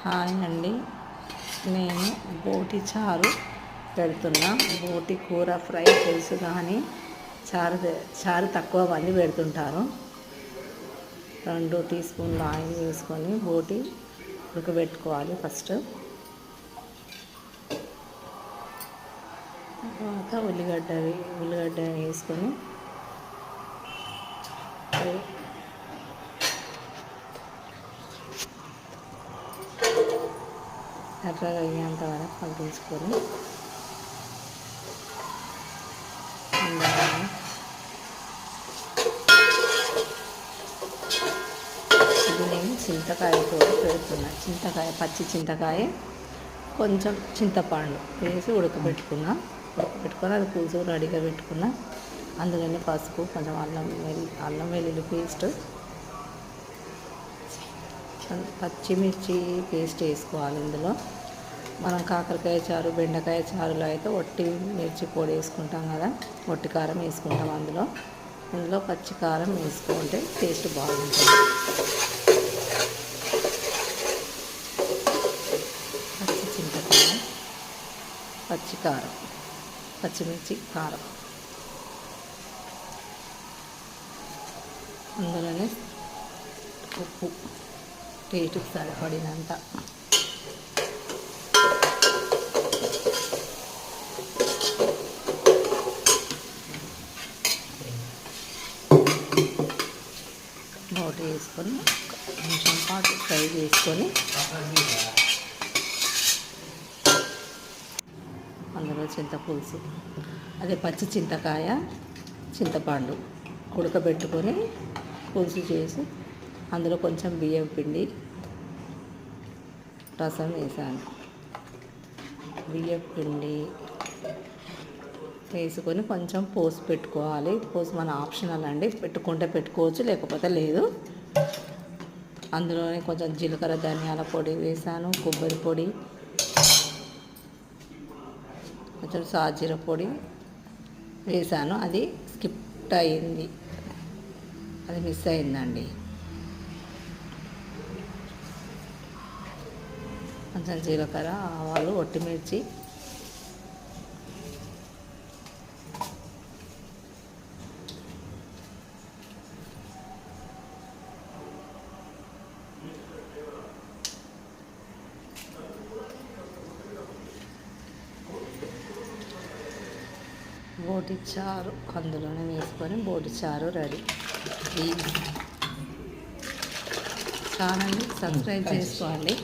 Hi అండి, నేను బోటి చారు పెడుతున్నా. బోటి కూర ఫ్రై తెలుసు కానీ చారు తక్కువ మంది పెడుతుంటారు. 2 టీ స్పూన్లు ఆయిల్ వేసుకొని బోటి ఉడకబెట్టుకోవాలి. ఫస్ట్ తర్వాత ఉల్లిగడ్డ వేసుకొని ఎర్రగా అయ్యేంత వరకు పగ్గించుకొని ఇది నేను చింతకాయతో పెడుతున్నా. పచ్చి చింతకాయ కొంచెం చింతపండు వేసి ఉడకబెట్టుకొని అది పులుసు రెడీగా పెట్టుకున్నా. అందులోనే పసుపు, కొంచెం అల్లం వెల్లుల్లి పేస్ట్, పచ్చిమిర్చి పేస్ట్ వేసుకోవాలి. ఇందులో మనం కాకరకాయ చారు, బెండకాయ చారులో అయితే ఒట్టి మిర్చి పొడి వేసుకుంటాం కదా, ఒట్టి కారం వేసుకుంటాం. ఇందులో పచ్చి కారం వేసుకుంటే టేస్ట్ బాగుంటుంది. పచ్చి చింతకాయ, పచ్చి కారం, పచ్చిమిర్చి కారం, అందులోనే ఉప్పు టేస్ట్కి సరిపడినంత. బోటి వేసుకొని కొంచెం పాటు ఫ్రై చేసుకొని అందులో చింతపులుసు, అదే పచ్చి చింతకాయ, చింతపండు ఉడకబెట్టుకొని పులుసు చేసి అందులో కొంచెం బియ్యం పిండి రసం వేసాను. బియ్యం పిండి వేసుకొని కొంచెం పోసి పెట్టుకోవాలి. పోసి మన ఆప్షనల్ అండి, పెట్టుకుంటే పెట్టుకోవచ్చు, లేకపోతే లేదు. అందులోనే కొంచెం జీలకర్ర, ధనియాల పొడి వేసాను, కొబ్బరి పొడి, కొంచెం సాజీర పొడి వేసాను. అది స్కిప్ అయింది, అది మిస్ అయిందండి. కొంచెం జీలకర్ర, ఆవాలు, ఒట్టిమిర్చి, బోటి చారు అందులోనే వేసుకొని బోటి చారు రెడీ. ఛానల్ని సబ్స్క్రైబ్ చేసుకోండి.